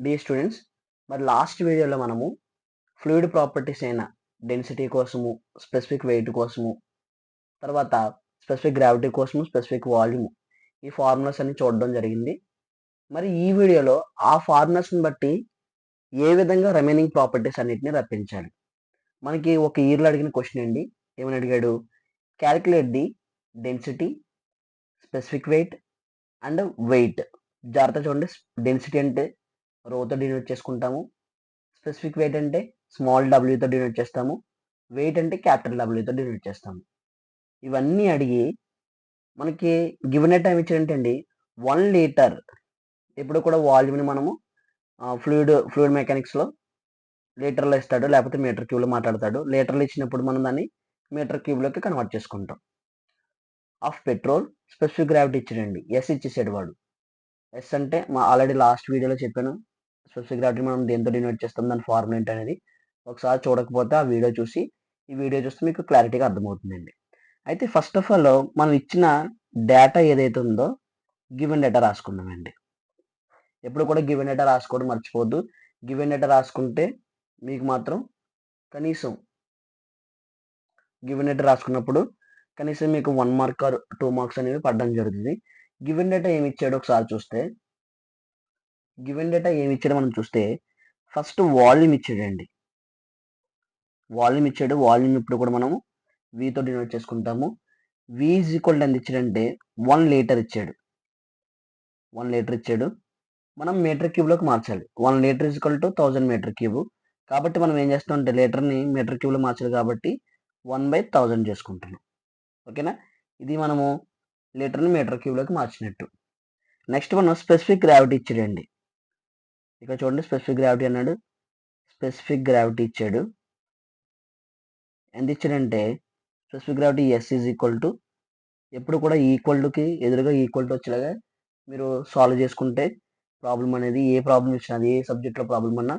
Dear students, మరి last వీడియోలో మనము ఫ్లూయిడ్ ప్రాపర్టీస్ అయిన డెన్సిటీ కోసము, స్పెసిఫిక్ వెయిట్ కోసము, తర్వాత స్పెసిఫిక్ గ్రావిటీ కోసము, స్పెసిఫిక్ వాల్యూమ్ ఈ ఫార్ములాస్ అన్ని చూడడం జరిగింది. మరి ఈ వీడియోలో ఆ ఫార్ములాస్ని బట్టి ఏ విధంగా రిమైనింగ్ ప్రాపర్టీస్ అన్నిటిని రప్పించాలి. మనకి ఒక ఇయర్లో అడిగిన క్వశ్చన్ అండి. ఏమని అడిగాడు? Calculate the density, specific weight and weight. జాగ్రత్త చూడండి. డెన్సిటీ అంటే రోతో డినోట్ చేసుకుంటాము. స్పెసిఫిక్ వెయిట్ అంటే స్మాల్ డబ్ల్యూతో డినోట్ చేస్తాము. వెయిట్ అంటే క్యాపిటల్ డబ్ల్యూతో డినోట్ చేస్తాము. ఇవన్నీ అడిగి మనకి గివెన్ టైం ఇచ్చాడంటే అండి 1 లీటర్. ఎప్పుడు కూడా వాల్యూమ్ని మనము ఫ్లూయిడ్ మెకానిక్స్లో లీటర్లో ఇస్తాడు, లేకపోతే మీటర్ క్యూబ్లో మాట్లాడతాడు. లీటర్లు ఇచ్చినప్పుడు మనం దాన్ని మీటర్ క్యూబ్లోకి కన్వర్ట్ చేసుకుంటాం. ఆఫ్ పెట్రోల్ స్పెసిఫిక్ గ్రావిటీ ఇచ్చాడండి, ఎస్ ఇచ్చేసాడు వాడు. ఎస్ అంటే ఆల్రెడీ లాస్ట్ వీడియోలో చెప్పాను. స్పెసిఫిక్ గ్రావిటీ మనం దేంతో డినోట్ చేస్తాం, దాని ఫార్ములా ఏంటి అనేది ఒకసారి చూడకపోతే ఆ వీడియో చూసి ఈ వీడియో చూస్తే మీకు క్లారిటీగా అర్థమవుతుందండి. అయితే ఫస్ట్ ఆఫ్ ఆల్ మనం ఇచ్చిన డేటా ఏదైతే ఉందో గివెన్ డేటా రాసుకుందామండి. ఎప్పుడు కూడా గివెన్ డేటా రాసుకోవడం మర్చిపోవద్దు. గివెన్ డేటా రాసుకుంటే మీకు మాత్రం కనీసం గివెన్ డేటా రాసుకున్నప్పుడు కనీసం మీకు 1 మార్క్ ఆర్ 2 మార్క్స్ అనేవి పడడం జరుగుతుంది. గివెన్ డేటా ఏమి ఇచ్చాడో ఒకసారి చూస్తే, గివెన్ డేటా ఏమి ఇచ్చాడో మనం చూస్తే ఫస్ట్ వాల్యూమ్ ఇచ్చాడండి. వాల్యూమ్ ఇచ్చాడు. వాల్యూమ్ ఇప్పుడు కూడా మనము వీతో డినోట్ చేసుకుంటాము. వి ఈజ్ ఈక్వల్ ఎంత ఇచ్చాడంటే 1 లీటర్ ఇచ్చాడు. 1 లీటర్ ఇచ్చాడు. మనం మీటర్ క్యూబ్లోకి మార్చాలి. 1 litre is equal to 1000 metre cube. కాబట్టి మనం ఏం చేస్తాం అంటే లీటర్ని మీటర్ క్యూబ్లో మార్చాలి కాబట్టి 1/1000 చేసుకుంటున్నాం. ఓకేనా? ఇది మనము లీటర్ని మీటర్ క్యూబ్లోకి మార్చినట్టు. నెక్స్ట్ మనం స్పెసిఫిక్ గ్రావిటీ ఇచ్చాడండి. ఇక్కడ చూడండి, స్పెసిఫిక్ గ్రావిటీ అన్నాడు. స్పెసిఫిక్ గ్రావిటీ ఇచ్చాడు. ఎంత ఇచ్చాడంటే specific gravity S is equal to, ఎప్పుడు కూడా ఈక్వల్ టుకి ఎదురుగా ఈక్వల్ టు వచ్చేలాగా మీరు సాల్వ్ చేసుకుంటే ప్రాబ్లం అనేది, ఏ ప్రాబ్లం ఇచ్చినా అది ఏ సబ్జెక్ట్లో ప్రాబ్లం అన్నా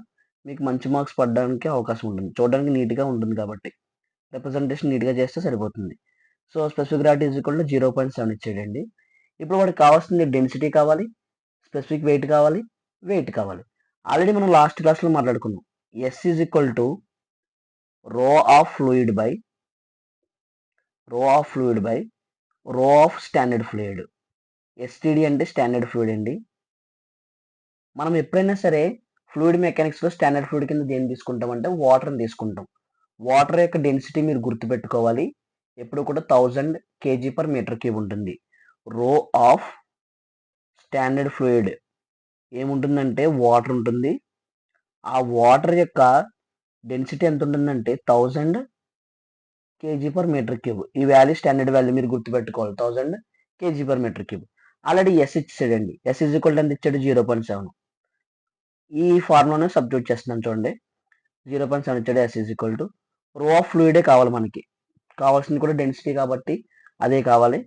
మీకు మంచి మార్క్స్ పడడానికి అవకాశం ఉంటుంది. చూడడానికి నీట్గా ఉంటుంది కాబట్టి రిప్రజెంటేషన్ నీట్గా చేస్తే సరిపోతుంది. So specific gravity is equal to 0.7 ఇచ్చాడండి. ఇప్పుడు వాడికి కావాల్సింది డెన్సిటీ కావాలి, స్పెసిఫిక్ వెయిట్ కావాలి, వెయిట్ కావాలి. ఆల్రెడీ మనం లాస్ట్ క్లాస్లో మాట్లాడుకున్నాం. ఎస్ ఈజ్ ఈక్వల్ టు రో of fluid by rho of standard fluid. STD అంటే స్టాండర్డ్ ఫ్లూయిడ్ అండి. మనం ఎప్పుడైనా సరే ఫ్లూయిడ్ మెకానిక్స్లో స్టాండర్డ్ ఫ్లూయిడ్ కింద దేన్ని తీసుకుంటామంటే వాటర్ని తీసుకుంటాం. వాటర్ యొక్క డెన్సిటీ మీరు గుర్తుపెట్టుకోవాలి. ఎప్పుడు కూడా 1000 kg per మీటర్ క్యూబ్ ఉంటుంది. రో ఆఫ్ స్టాండర్డ్ ఫ్లూయిడ్ ఏముంటుందంటే వాటర్ ఉంటుంది. ఆ వాటర్ యొక్క డెన్సిటీ ఎంత ఉంటుందంటే 1000 kg per మీటర్ క్యూబ్. ఈ వాల్యూ స్టాండర్డ్ వాల్యూ మీరు గుర్తుపెట్టుకోవాలి, 1000 kg per metre cube. Already S ఇచ్చాడండి. ఎస్ ఈజ్ ఈక్వల్ ఎంత ఇచ్చాడు? 0.7. ఈ ఫార్ములాను సబ్స్టిట్యూట్ చేస్తున్నాను చూడండి. 0.7 ఇచ్చాడు. ఎస్ ఈజ్ ఈక్వల్ టు రో ఆఫ్ ఫ్లూయిడే కావాలి మనకి. కావాల్సింది కూడా డెన్సిటీ కాబట్టి అదే కావాలి.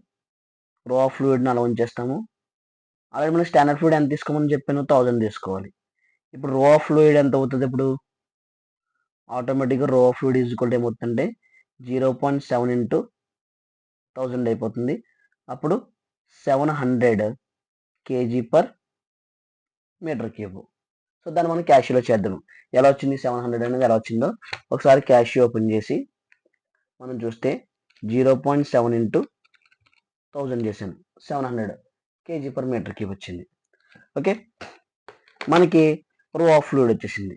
రో ఆఫ్ ఫ్లూయిడ్ని అలా ఉంచేస్తాము. అలాగే మనం స్టాండర్డ్ ఫ్లూయిడ్ ఎంత తీసుకోమని చెప్పాను? 1000 తీసుకోవాలి. ఇప్పుడు రో ఆఫ్ ఫ్లూయిడ్ ఎంత అవుతుంది? ఇప్పుడు ఆటోమేటిక్గా రో ఆఫ్ ఫ్లూయిడ్ ఈజ్ ఈక్వల్ ఏమవుతుందంటే 0.7 ఇంటూ 1000 అయిపోతుంది. అప్పుడు 700 kg per metre cube. So దాన్ని మనం క్యాషియోలో చేద్దాం. ఎలా వచ్చింది 700 అనేది ఎలా వచ్చిందో ఒకసారి క్యాషియో ఓపెన్ చేసి మనం చూస్తే 0.7 ఇంటూ 1000 చేశాను. 700 kg per మీటర్ క్యూబ్ వచ్చింది. ఓకే, మనకి రో ఆఫ్ ఫ్లూయిడ్ వచ్చేసింది.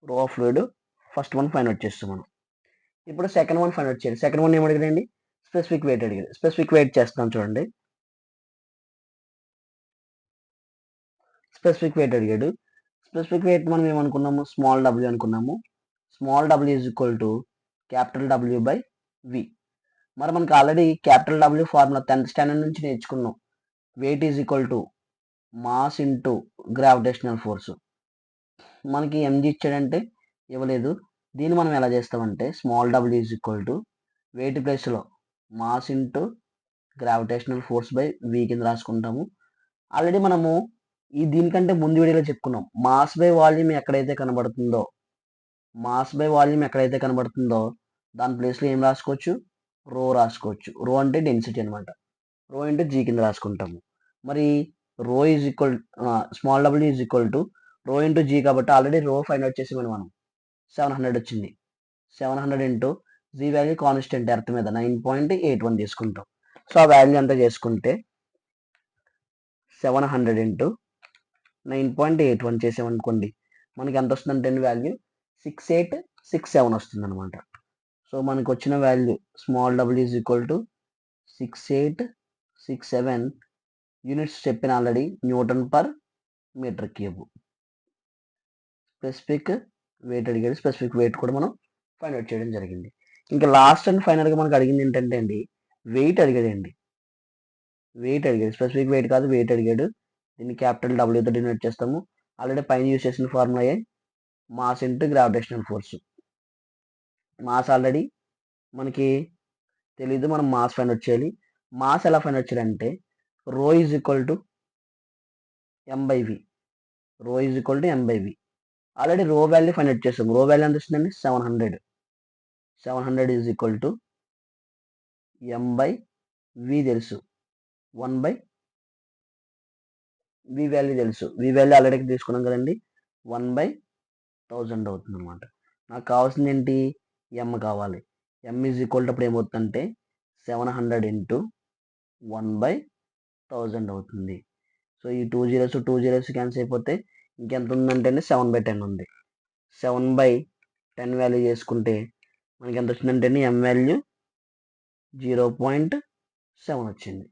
Rho of fluid first one find out చేస్తాం మనం. ఇప్పుడు సెకండ్ వన్ ఫైండ్ అవుట్ చేయాలి. సెకండ్ వన్ ఏమడిగాడండి? స్పెసిఫిక్ వెయిట్ అడిగాడు. స్పెసిఫిక్ వెయిట్ చేస్తాం చూడండి. స్పెసిఫిక్ వెయిట్ అడిగాడు. స్పెసిఫిక్ వెయిట్ మనం ఏమనుకున్నాము? స్మాల్ డబ్ల్యూ అనుకున్నాము. Small W is equal to capital W by V. మరి మనకి already capital W formula 10th standard నుంచి నేర్చుకున్నాం. Weight is equal to mass into gravitational force. మనకి ఎంజీ ఇచ్చాడంటే ఇవ్వలేదు. దీన్ని మనం ఎలా చేస్తామంటే small W is equal to weight ప్లేస్లో mass into gravitational force by V కింద రాసుకుంటాము. ఆల్రెడీ మనము దీనికంటే ముందు వీడియోలో చెప్పుకున్నాం. మాస్ బై వాల్యూమ్ ఎక్కడైతే కనబడుతుందో దాని ప్లేస్లో ఏం రాసుకోవచ్చు? రో రాసుకోవచ్చు. రో అంటే డెన్సిటీ అనమాట. రో ఇంటూ జీ కింద రాసుకుంటాము. మరి rho is equal small W is equal to rho into g కాబట్టి ఆల్రెడీ రో ఫైండ్ అవుట్ చేసామని మనం 700 వచ్చింది. 700 into g value constant earth మీద 9.81 తీసుకుంటాం. సో ఆ వాల్యూ ఎంత చేసుకుంటే 700 ఇంటూ 9.81 చేసామనుకోండి మనకి ఎంత వస్తుందంటే వాల్యూ 6867 వస్తుంది అనమాట. సో మనకు వచ్చిన value small W is equal to 6867 units చెప్పిన already newton per metre cube. Specific weight అడిగాడు, స్పెసిఫిక్ వెయిట్ కూడా మనం ఫైండ్ అవుట్ చేయడం జరిగింది. ఇంకా లాస్ట్ అండ్ ఫైనల్గా మనకు అడిగింది ఏంటంటే అండి వెయిట్ అడిగాడండి. వెయిట్ అడిగాడు, స్పెసిఫిక్ వెయిట్ కాదు వెయిట్ అడిగాడు. దీన్ని క్యాపిటల్ డబ్ల్యూతో డినోట్ చేస్తాము. ఆల్రెడీ పైన యూజ్ చేసిన formula mass into gravitational force. Mass already మనకి తెలీదు, మనం మాస్ ఫైండ్ అవుట్ చేయాలి. మాస్ ఎలా ఫైండ్ అవుట్ చేయాలంటే రో ఈజ్ ఈక్వల్ టు m/v. రో is equal to m/v. Already రో వాల్యూ ఫైండ్ అవుట్ చేస్తాం. రో వాల్యూ ఎంత వస్తుందండి 700. 700 ఈజ్ ఈక్వల్ టు m/v తెలుసు, 1/v వాల్యూ తెలుసు. v వాల్యూ ఆల్రెడీ తీసుకున్నాం కదండి, 1/1000 అవుతుంది అనమాట. నాకు కావాల్సింది ఏంటి m కావాలి. m ఈజ్ ఈక్వల్ టు అప్పుడు ఏమవుతుందంటే 700 ఇంటూ 1/1000 అవుతుంది. సో ఈ 2 zeros క్యాన్సిల్ అయిపోతే ఇంకెంత ఉందంటే 7/10 ఉంది. 7/10 వాల్యూ చేసుకుంటే మనకి ఎంత వచ్చిందంటే m వాల్యూ 0.7 వచ్చింది.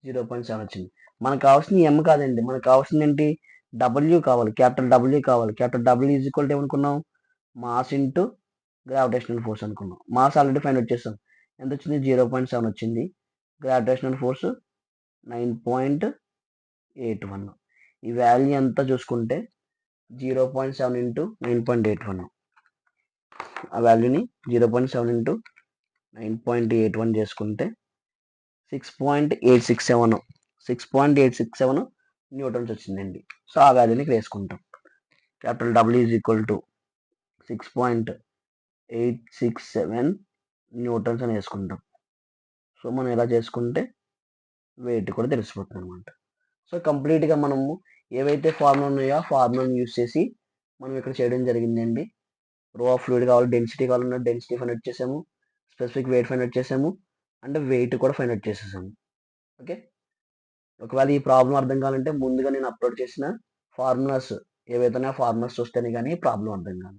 0.7 వచ్చింది. మనకు కావాల్సింది m కాదండి, మనకు కావాల్సింది ఏంటి డబ్ల్యూ కావాలి, క్యాపిటల్ డబ్ల్యూ కావాలి. Capital W is equal to ఏమనుకున్నాం మాస్ ఇంటూ గ్రావిటేషనల్ ఫోర్స్ అనుకున్నాం. మాస్ ఆల్రెడీ ఫైండ్ అవుట్ చేస్తాం, ఎంత వచ్చింది 0.7 వచ్చింది. Gravitational force 9.81. ఈ వాల్యూ ఎంత చూసుకుంటే 0.7 ఇంటూ 9.81. ఆ వాల్యూని 0.7 ఇంటూ 9.81 చేసుకుంటే 6.867 న్యూటన్స్ వచ్చిందండి. సో ఆ వాల్యూని ఇక్కడ వేసుకుంటాం. Capital W is equal to 6.867 newtons అని వేసుకుంటాం. సో మనం ఇలా చేసుకుంటే వెయిట్ కూడా తెలిసిపోతుంది అనమాట. సో కంప్లీట్గా మనము ఏవైతే ఫార్ములా ఉన్నాయో ఆ ఫార్ములాను యూజ్ చేసి మనం ఇక్కడ చేయడం జరిగిందండి. రో ఆఫ్ ఫ్లూయిడ్ కావాలి, డెన్సిటీ కావాలన్నా డెన్సిటీ ఫైండ్ అవుట్ చేసాము, స్పెసిఫిక్ వెయిట్ ఫైండ్ అవుట్ చేసాము, అంటే వెయిట్ కూడా ఫైండ్ అవుట్ చేసేసాము. ఓకే, ఒకవేళ ఈ ప్రాబ్లం అర్థం కావాలంటే ముందుగా నేను అప్లోడ్ చేసిన ఫార్ములాస్ ఏవైతే ఉన్నాయో ఫార్ములాస్ చూస్తేనే కానీ ఈ ప్రాబ్లం అర్థం కాదు.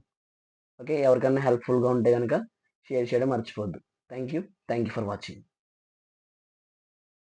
ఓకే, ఎవరికైనా హెల్ప్ఫుల్గా ఉంటే కనుక షేర్ చేయడం మర్చిపోద్దు. Thank you for watching.